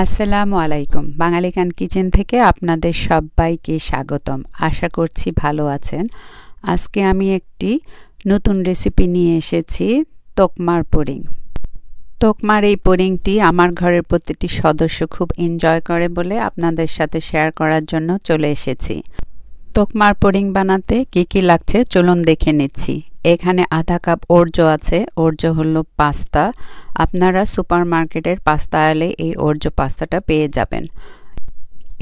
আসসালামু আলাইকুম। বাঙালি কান কিচেন থেকে আপনাদের সবাইকে স্বাগতম। আশা করছি ভালো আছেন। আজকে আমি একটি নতুন রেসিপি নিয়ে এসেছি, তোকমার পুডিং। তোকমার এই পুডিংটি আমার ঘরের প্রতিটি সদস্য খুব এনজয় করে বলে আপনাদের সাথে শেয়ার করার জন্য চলে এসেছি। তোকমার পুডিং বানাতে কি কি লাগছে চলুন দেখে নিচ্ছি। এখানে আধা কাপ ওরজো আছে। ওরজো হলো পাস্তা। আপনারা সুপারমার্কেটের পাস্তা আলে এই ওরজো পাস্তাটা পেয়ে যাবেন।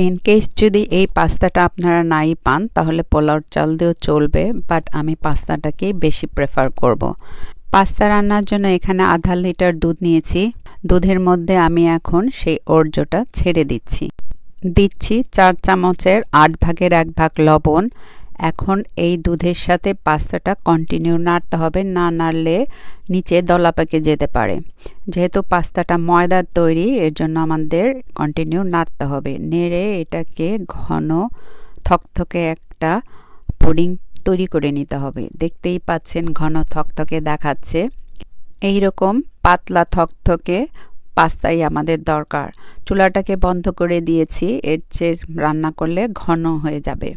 ইন কেস যদি এই পাস্তাটা আপনারা নাই পান তাহলে পোলাওর চাল দিয়েও চলবে, বাট আমি পাস্তাটাকেই বেশি প্রেফার করব। পাস্তা রান্নার জন্য এখানে আধা লিটার দুধ নিয়েছি। দুধের মধ্যে আমি এখন সেই ওরজোটা ছেড়ে দিচ্ছি। 4 চামচের 8 ভাগের 1 ভাগ লবণ। এখন এই দুধের সাথে পাস্তাটা কন্টিনিউ নাড়তে হবে, না নাড়লে নিচে দলা পেকে যেতে পারে। যেহেতু পাস্তাটা ময়দার তৈরি, এর জন্য আমাদের কন্টিনিউ নাড়তে হবে। নেড়ে এটাকে ঘন থকথকে একটা পুডিং তৈরি করে নিতে হবে। দেখতেই পাচ্ছেন ঘন থকথকে দেখাচ্ছে। এই রকম পাতলা থকথকে পাস্তাই আমাদের দরকার। চুলাটাকে বন্ধ করে দিয়েছি, এর চেয়ে রান্না করলে ঘন হয়ে যাবে।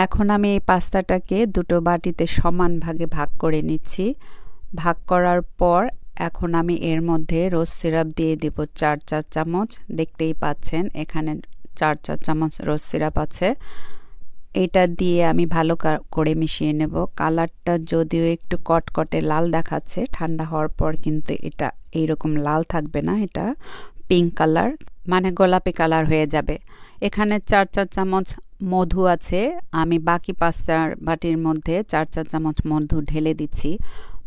এখন আমি এই পাস্তাটাকে দুটো বাটিতে সমান ভাগে ভাগ করে নিচ্ছি। ভাগ করার পর এখন আমি এর মধ্যে রোজ সিরাপ দিয়ে দেব 4 চামচ। দেখতেই পাচ্ছেন এখানে 4 চামচ রোজ সিরাপ আছে। এটা দিয়ে আমি ভালো করে মিশিয়ে নেব। কালারটা যদিও একটু কটকটে লাল দেখাচ্ছে, ঠান্ডা হওয়ার পর কিন্তু এটা এইরকম লাল থাকবে না, এটা পিঙ্ক কালার মানে গোলাপি কালার হয়ে যাবে। এখানে 4 চামচ মধু আছে। আমি বাকি পাস্তার বাটির মধ্যে 4 চামচ মধু ঢেলে দিচ্ছি।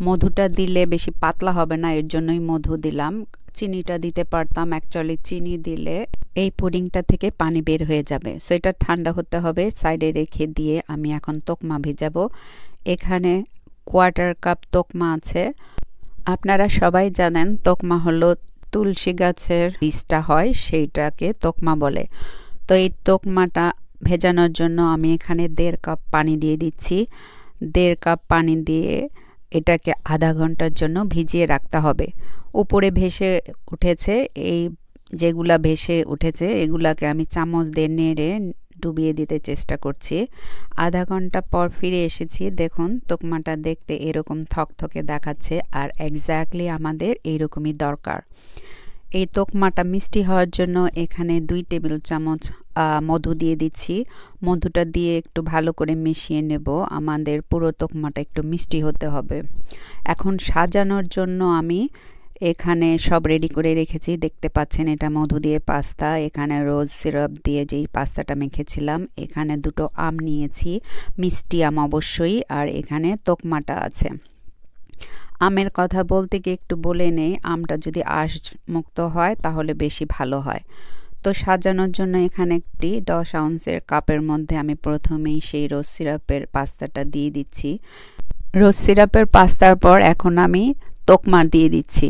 মধুটা দিলে বেশি পাতলা হবে না, এর জন্যই মধু দিলাম। চিনিটা দিতে পারতাম, অ্যাকচুয়ালি চিনি দিলে এই পুডিংটা থেকে পানি বের হয়ে যাবে। সো এটা ঠান্ডা হতে হবে, সাইডে রেখে দিয়ে আমি এখন তোকমা ভিজাবো। এখানে 1/4 কাপ তোকমা আছে। আপনারা সবাই জানেন তোকমা হলো তুলসী গাছের বীজটা হয়, সেইটাকে তোকমা বলে। তো এই তোকমাটা ভেজানোর জন্য আমি এখানে 1.5 কাপ পানি দিয়ে দিচ্ছি। 1.5 কাপ পানি দিয়ে এটাকে আধা ঘন্টার জন্য ভিজিয়ে রাখতে হবে। উপরে ভেসে উঠেছে, এই যেগুলা ভেসে উঠেছে এগুলাকে আমি চামচ দিয়ে নেড়ে ডুবিয়ে দিতে চেষ্টা করছি। আধা ঘন্টা পর ফিরে এসেছি। দেখুন তোকমাটা দেখতে এরকম থকথকে দেখাচ্ছে, আর এক্স্যাক্টলি আমাদের এইরকমই দরকার। এই তোকমাটা মিষ্টি হওয়ার জন্য এখানে 2 টেবিল চামচ মধু দিয়ে দিচ্ছি। মধুটা দিয়ে একটু ভালো করে মিশিয়ে নেব। আমাদের পুরো তোকমাটা একটু মিষ্টি হতে হবে। এখন সাজানোর জন্য আমি এখানে সব রেডি করে রেখেছি। দেখতে পাচ্ছেন এটা মধু দিয়ে পাস্তা। এখানে রোজ সিরাপ দিয়ে যেই পাস্তাটা মেখেছিলাম, এখানে 2টো আম নিয়েছি, মিষ্টি আম অবশ্যই, আর এখানে তোকমাটা আছে। আমের কথা বলতে গিয়ে একটু বলে নেই, আমটা যদি আঁশ মুক্ত হয় তাহলে বেশি ভালো হয়। তো সাজানোর জন্য এখানে একটি 10 আউন্সের কাপের মধ্যে আমি প্রথমেই সেই রোজ সিরাপের পাস্তাটা দিয়ে দিচ্ছি। রোজ সিরাপের পাস্তার পর এখন আমি তোকমা দিয়ে দিচ্ছি।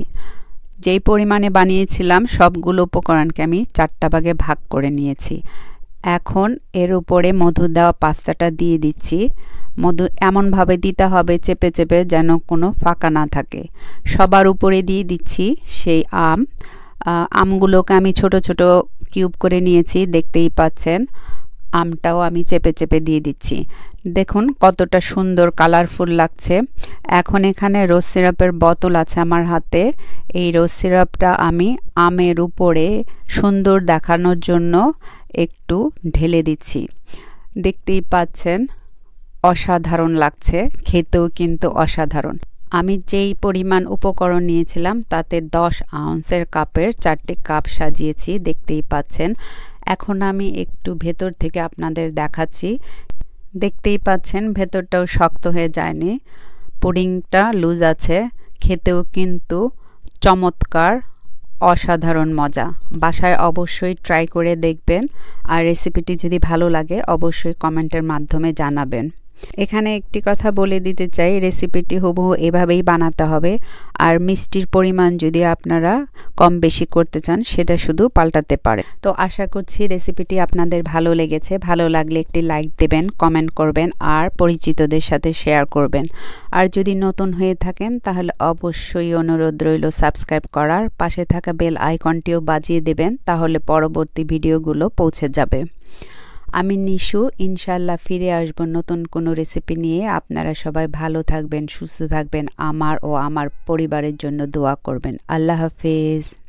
যেই পরিমাণে বানিয়েছিলাম সবগুলো উপকরণকে আমি 4টা ভাগে ভাগ করে নিয়েছি। এখন এর উপরে মধু দেওয়া পাস্তাটা দিয়ে দিচ্ছি। মধু এমনভাবে দিতে হবে চেপে চেপে যেন কোনো ফাঁকা না থাকে। সবার উপরে দিয়ে দিচ্ছি সেই আমগুলোকে আমি ছোট ছোট কিউব করে নিয়েছি, দেখতেই পাচ্ছেন। আমটাও আমি চেপে চেপে দিয়ে দিচ্ছি। দেখুন কতটা সুন্দর কালারফুল লাগছে। এখন এখানে রোজ সিরাপের বোতল আছে আমার হাতে। এই রোজ সিরাপটা আমি আমের উপরে সুন্দর দেখানোর জন্য একটু ঢেলে দিচ্ছি। দেখতেই পাচ্ছেন অসাধারণ লাগছে, খেতেও কিন্তু অসাধারণ। আমি যেই পরিমাণ উপকরণ নিয়েছিলাম তাতে 10 আউন্সের কাপের 4টি কাপ সাজিয়েছি, দেখতেই পাচ্ছেন। এখন আমি একটু ভেতর থেকে আপনাদের দেখাচ্ছি। দেখতেই পাচ্ছেন ভেতরটাও শক্ত হয়ে যায়নি, পুডিংটা লুজ আছে। খেতেও কিন্তু চমৎকার, অসাধারণ মজা। বাসায় অবশ্যই ট্রাই করে দেখবেন, আর রেসিপিটি যদি ভালো লাগে অবশ্যই কমেন্টের মাধ্যমে জানাবেন। এখানে একটি কথা বলে দিতে চাই, রেসিপিটি হুবহু এভাবেই বানাতে হবে, আর মিষ্টির পরিমাণ যদি আপনারা কম বেশি করতে চান সেটা শুধু পাল্টাতে পারে। তো আশা করছি রেসিপিটি আপনাদের ভালো লেগেছে। ভালো লাগলে একটি লাইক দেবেন, কমেন্ট করবেন আর পরিচিতদের সাথে শেয়ার করবেন। আর যদি নতুন হয়ে থাকেন তাহলে অবশ্যই অনুরোধ রইল সাবস্ক্রাইব করার, পাশে থাকা বেল আইকনটিও বাজিয়ে দেবেন, তাহলে পরবর্তী ভিডিওগুলো পৌঁছে যাবে। আমি নিশু, ইনশাল্লাহ ফিরে আসব নতুন কোনো রেসিপি নিয়ে। আপনারা সবাই ভালো থাকবেন, সুস্থ থাকবেন, আমার ও আমার পরিবারের জন্য দোয়া করবেন। আল্লাহ হাফেজ।